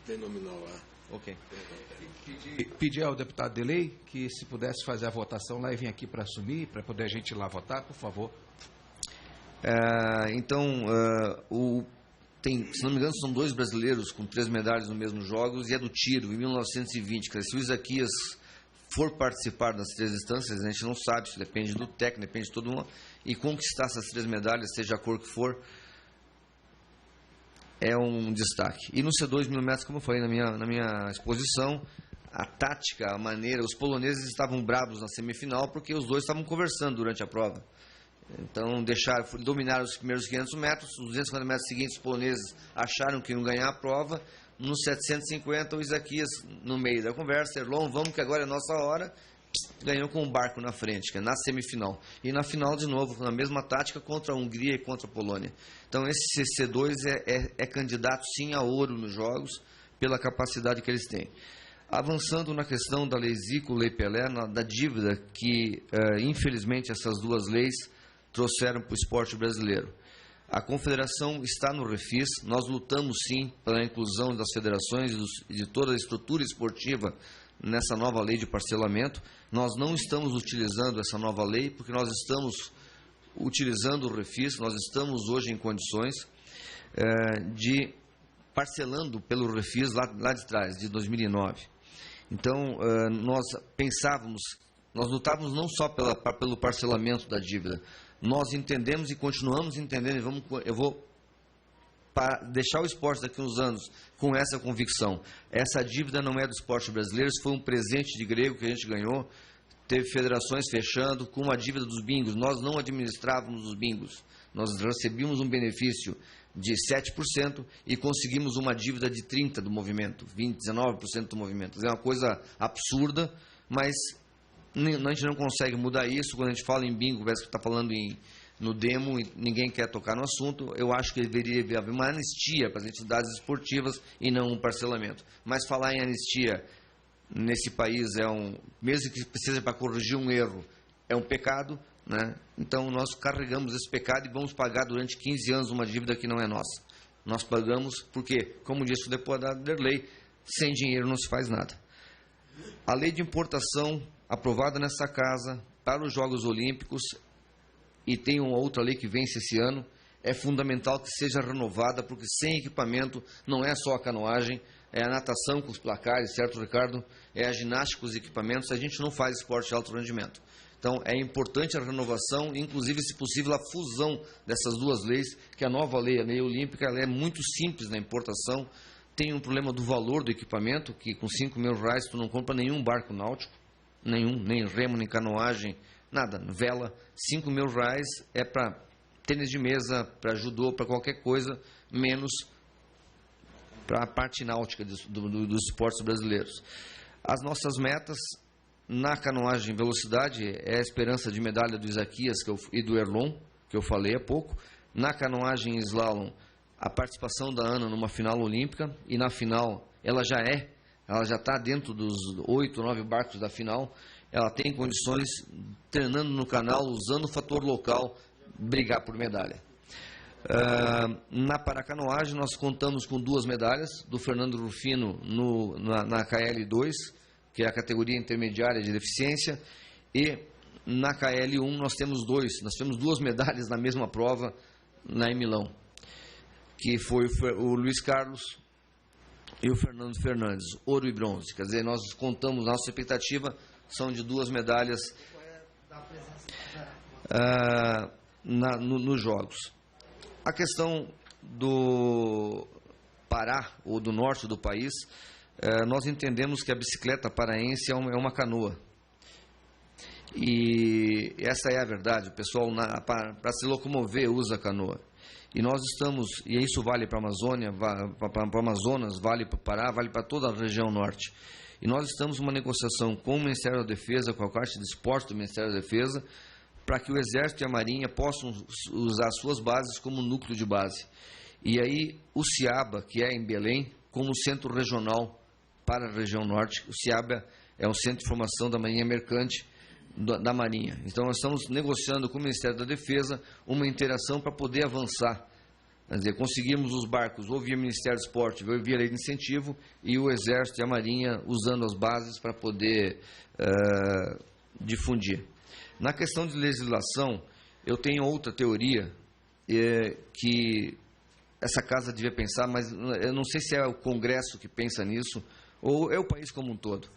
Tem nominal lá. Ok. Pedir ao deputado Delei que, se pudesse fazer a votação lá e vir aqui para assumir, para poder a gente ir lá votar, por favor. Se não me engano, são 2 brasileiros com 3 medalhas nos mesmos jogos, e é do tiro, em 1920. Se o Isaquias for participar das 3 instâncias, a gente não sabe, isso depende do técnico, depende de todo mundo, e conquistar essas 3 medalhas, seja a cor que for, é um destaque. E no C2 mil metros, como eu falei na minha exposição, a tática, a maneira, os poloneses estavam bravos na semifinal porque os dois estavam conversando durante a prova. Então, dominaram os primeiros 500 metros, os 250 metros seguintes, os poloneses acharam que iam ganhar a prova. Nos 750, o Isaquias, no meio da conversa, Erlon, vamos que agora é a nossa hora, ganhou com um barco na frente, que é na semifinal. E na final, de novo, na mesma tática, contra a Hungria e contra a Polônia. Então, esse C2 é candidato, sim, a ouro nos jogos, pela capacidade que eles têm. Avançando na questão da Lei Zico, Lei Pelé, da dívida que, infelizmente, essas 2 leis trouxeram para o esporte brasileiro. A confederação está no refis, nós lutamos sim pela inclusão das federações e de toda a estrutura esportiva nessa nova lei de parcelamento. Nós não estamos utilizando essa nova lei porque nós estamos utilizando o refis, nós estamos hoje em condições de parcelando pelo refis lá de trás, de 2009. Então, nós lutávamos não só pelo parcelamento da dívida, nós entendemos e continuamos entendendo, eu vou deixar o esporte daqui a uns anos com essa convicção. Essa dívida não é do esporte brasileiro, isso foi um presente de grego que a gente ganhou, teve federações fechando com a dívida dos bingos, nós não administrávamos os bingos, nós recebíamos um benefício de 7% e conseguimos uma dívida de 30% do movimento, 19% do movimento. É uma coisa absurda, mas a gente não consegue mudar isso. Quando a gente fala em bingo, parece que está falando no demo e ninguém quer tocar no assunto. Eu acho que deveria haver uma anistia para as entidades esportivas e não um parcelamento. Mas falar em anistia nesse país mesmo que seja para corrigir um erro, é um pecado, né? Então nós carregamos esse pecado e vamos pagar durante 15 anos uma dívida que não é nossa. Nós pagamos porque, como disse o deputado Derlei, sem dinheiro não se faz nada. A lei de importação aprovada nessa casa para os Jogos Olímpicos, e tem uma outra lei que vence esse ano, é fundamental que seja renovada, porque sem equipamento não é só a canoagem, é a natação com os placares, certo, Ricardo? É a ginástica com os equipamentos, a gente não faz esporte de alto rendimento. Então, é importante a renovação, inclusive, se possível, a fusão dessas 2 leis, que a nova lei, a lei olímpica, ela é muito simples na importação, tem um problema do valor do equipamento, que com R$5.000 tu não compra nenhum barco náutico, nem remo, nem canoagem, nada, vela. R$5.000 é para tênis de mesa, para judô, para qualquer coisa, menos para a parte náutica dos esportes brasileiros. As nossas metas na canoagem velocidade é a esperança de medalha do Isaquias e do Erlon, que eu falei há pouco. Na canoagem slalom, a participação da Ana numa final olímpica, e na final ela já está dentro dos 8, 9 barcos da final, ela tem condições, treinando no canal, usando o fator local, brigar por medalha. Na paracanoagem, nós contamos com 2 medalhas, do Fernando Rufino na KL2, que é a categoria intermediária de deficiência, e na KL1 nós temos 2 medalhas na mesma prova, em Milão, que foi o Luiz Carlos e o Fernando Fernandes, ouro e bronze. Quer dizer, nós contamos, nossa expectativa são de 2 medalhas nos Jogos. A questão do Pará, ou do norte do país, nós entendemos que a bicicleta paraense é uma canoa. E essa é a verdade, o pessoal, para se locomover, usa a canoa. E nós estamos, e isso vale para a Amazônia, para Amazonas, vale para o Pará, vale para toda a região norte. E nós estamos numa negociação com o Ministério da Defesa, com a parte de esporte do Ministério da Defesa, para que o Exército e a Marinha possam usar suas bases como núcleo de base. E aí o CIABA, que é em Belém, como centro regional para a região norte. O CIABA é um centro de formação da Marinha Mercante, da Marinha. Então nós estamos negociando com o Ministério da Defesa uma interação para poder avançar Quer dizer, conseguimos os barcos ou via Ministério do Esporte ou via lei de incentivo, e o Exército e a Marinha usando as bases para poder difundir. Na questão de legislação, eu tenho outra teoria que essa casa devia pensar, mas eu não sei se é o Congresso que pensa nisso ou é o país como um todo.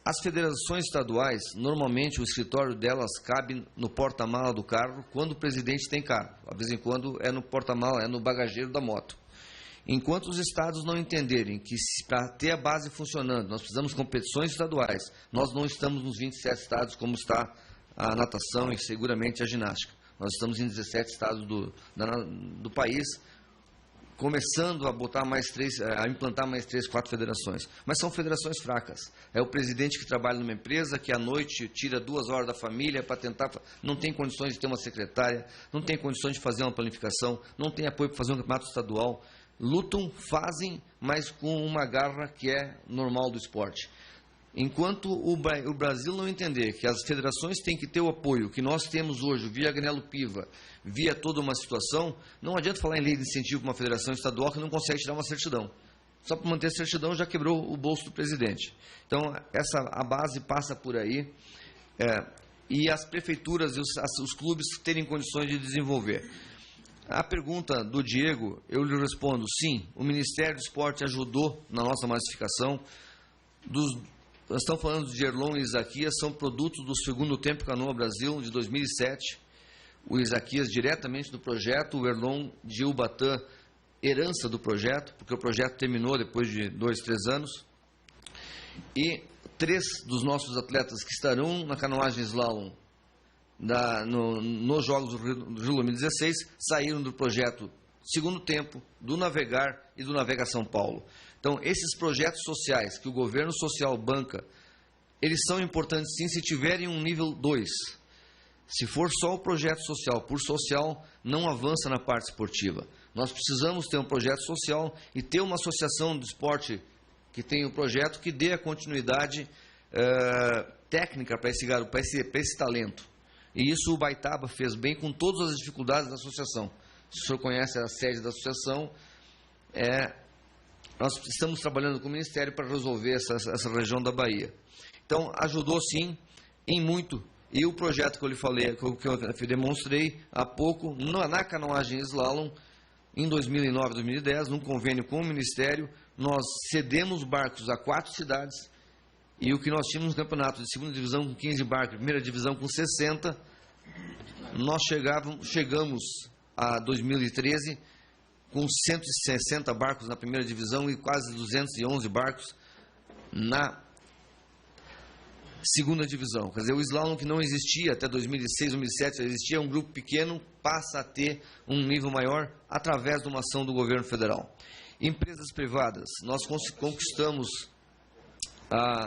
As federações estaduais, normalmente o escritório delas cabe no porta-mala do carro quando o presidente tem carro. De vez em quando é no porta-mala, é no bagageiro da moto. Enquanto os estados não entenderem que para ter a base funcionando, nós precisamos de competições estaduais, nós não estamos nos 27 estados como está a natação e seguramente a ginástica. Nós estamos em 17 estados do país, começando a botar a implantar mais 3, 4 federações. Mas são federações fracas. É o presidente que trabalha numa empresa, que à noite tira 2 horas da família para tentar... Não tem condições de ter uma secretária, não tem condições de fazer uma planificação, não tem apoio para fazer um campeonato estadual. Lutam, fazem, mas com uma garra que é normal do esporte. Enquanto o Brasil não entender que as federações têm que ter o apoio que nós temos hoje, via Agnello Piva, via toda uma situação, não adianta falar em lei de incentivo para uma federação estadual que não consegue tirar uma certidão. Só para manter a certidão já quebrou o bolso do presidente. Então, a base passa por aí, e as prefeituras e os clubes terem condições de desenvolver. A pergunta do Diego, eu lhe respondo, sim, o Ministério do Esporte ajudou na nossa massificação. Nós estamos falando de Erlon e Isaquias, são produtos do segundo tempo Canoa Brasil, de 2007. O Isaquias diretamente do projeto, o Erlon de Ubatã, herança do projeto, porque o projeto terminou depois de 2, 3 anos. E 3 dos nossos atletas que estarão na canoagem slalom nos Jogos do Rio 2016 saíram do projeto segundo tempo, do Navegar e do Navega São Paulo. Então, esses projetos sociais que o governo social banca, eles são importantes sim se tiverem um nível 2. Se for só o projeto social por social, não avança na parte esportiva. Nós precisamos ter um projeto social e ter uma associação do esporte que tenha um projeto que dê a continuidade técnica para esse talento. E isso o Baitaba fez bem com todas as dificuldades da associação. Se o senhor conhece a sede da associação, nós estamos trabalhando com o Ministério para resolver essa região da Bahia. Então, ajudou sim, em muito. E o projeto que eu lhe falei, que eu demonstrei há pouco, na canoagem slalom, em 2009, 2010, num convênio com o Ministério, nós cedemos barcos a 4 cidades, e o que nós tínhamos no campeonato de segunda divisão com 15 barcos, primeira divisão com 60, nós chegamos a 2013 com 160 barcos na primeira divisão e quase 211 barcos na segunda divisão. Quer dizer, o slalom que não existia até 2006, 2007, existia um grupo pequeno, passa a ter um nível maior através de uma ação do governo federal. Empresas privadas, nós conquistamos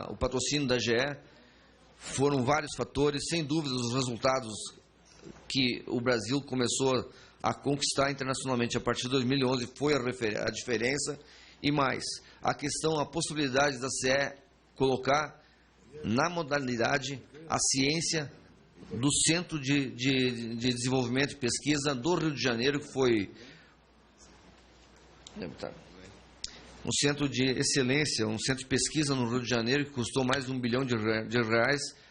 o patrocínio da GE, foram vários fatores, sem dúvida os resultados que o Brasil começou a conquistar internacionalmente a partir de 2011 foi a diferença, e mais, a possibilidade da CE colocar na modalidade a ciência do Centro de Desenvolvimento e Pesquisa do Rio de Janeiro, que foi um centro de excelência, um centro de pesquisa no Rio de Janeiro, que custou mais de R$1 bilhão,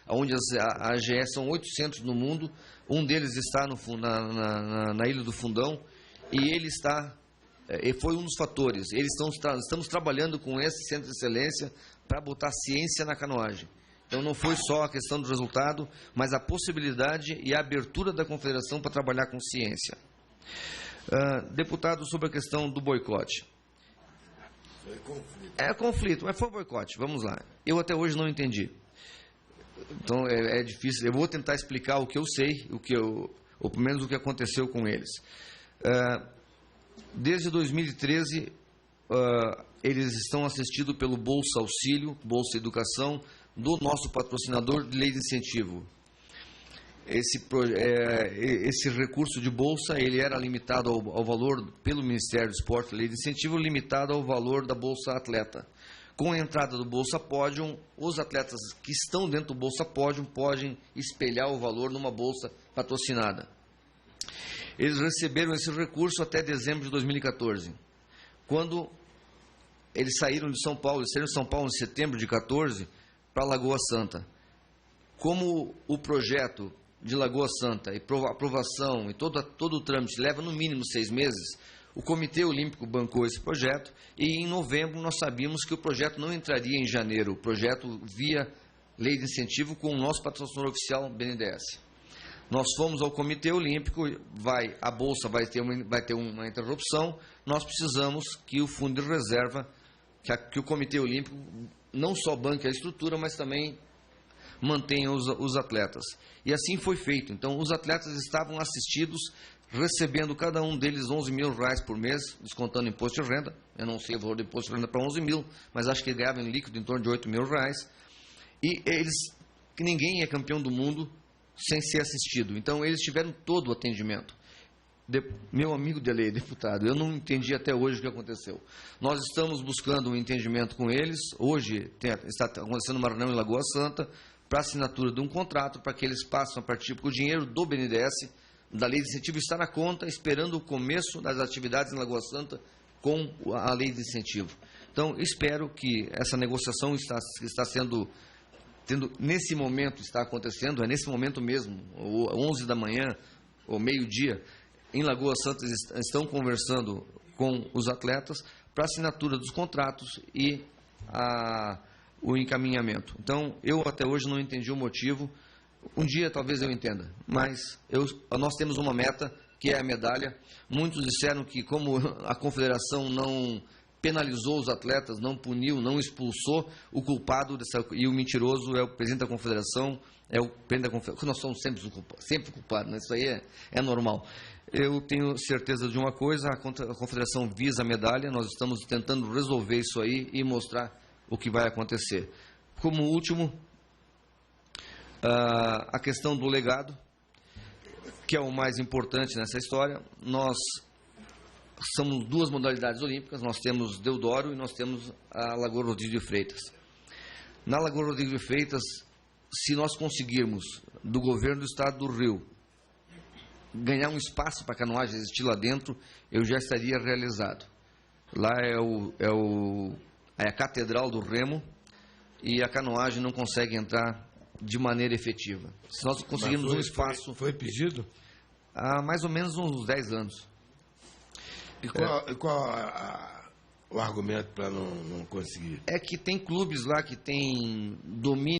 onde a AGE são 8 centros no mundo, um deles está na Ilha do Fundão, e ele foi um dos fatores. Estamos trabalhando com esse centro de excelência para botar ciência na canoagem. Então não foi só a questão do resultado, mas a possibilidade e a abertura da confederação para trabalhar com ciência. Deputado, sobre a questão do boicote. Foi conflito. É conflito, mas foi boicote. Vamos lá. Eu até hoje não entendi. Então é difícil. Eu vou tentar explicar o que eu sei, ou pelo menos o que aconteceu com eles. Desde 2013, eles estão assistidos pelo Bolsa Auxílio, Bolsa Educação, do nosso patrocinador de lei de incentivo. Esse recurso de bolsa, ele era limitado ao valor, pelo Ministério do Esporte, lei de incentivo, limitado ao valor da Bolsa Atleta. Com a entrada do Bolsa Pódium, os atletas que estão dentro do Bolsa Pódium podem espelhar o valor numa bolsa patrocinada. Eles receberam esse recurso até dezembro de 2014. Quando eles saíram de São Paulo em setembro de 2014 para Lagoa Santa. Como o projeto de Lagoa Santa e aprovação e todo o trâmite leva no mínimo 6 meses, o Comitê Olímpico bancou esse projeto e em novembro nós sabíamos que o projeto não entraria em janeiro, o projeto via lei de incentivo com o nosso patrocinador oficial, BNDES. Nós fomos ao Comitê Olímpico, a Bolsa vai ter uma interrupção, nós precisamos que o Fundo de Reserva, que o Comitê Olímpico não só banque a estrutura, mas também mantenha os atletas. E assim foi feito. Então, os atletas estavam assistidos, recebendo cada um deles 11 mil reais por mês, descontando imposto de renda. Eu não sei o valor do imposto de renda para 11 mil, mas acho que ganhavam em líquido em torno de 8 mil reais. E que ninguém é campeão do mundo sem ser assistido. Então, eles tiveram todo o atendimento. Meu amigo Delei, deputado, eu não entendi até hoje o que aconteceu. Nós estamos buscando um entendimento com eles. Hoje está acontecendo uma reunião em Lagoa Santa para assinatura de um contrato para que eles passem a partir, porque o dinheiro do BNDES, da lei de incentivo, está na conta, esperando o começo das atividades em Lagoa Santa com a lei de incentivo. Então, espero que essa negociação está sendo... nesse momento está acontecendo, é nesse momento mesmo, 11 da manhã, ou meio-dia, em Lagoa Santa estão conversando com os atletas para a assinatura dos contratos e o encaminhamento. Então, eu até hoje não entendi o motivo. Um dia talvez eu entenda, mas nós temos uma meta, que é a medalha. Muitos disseram que como a confederação não penalizou os atletas, não puniu, não expulsou, o culpado e o mentiroso é o presidente da confederação, nós somos sempre culpados, né? Isso aí é normal. Eu tenho certeza de uma coisa, a confederação visa a medalha, nós estamos tentando resolver isso aí e mostrar o que vai acontecer. Como último, a questão do legado, que é o mais importante nessa história. Nós somos 2 modalidades olímpicas, nós temos Deodoro e nós temos a Lagoa Rodrigo de Freitas. Na Lagoa Rodrigo de Freitas, se nós conseguirmos, do governo do estado do Rio, ganhar um espaço para a canoagem existir lá dentro, eu já estaria realizado. Lá é a Catedral do Remo e a canoagem não consegue entrar de maneira efetiva. Se nós conseguirmos um espaço... Foi pedido? Há mais ou menos uns 10 anos. E qual o argumento para não conseguir? É que tem clubes lá que têm domínio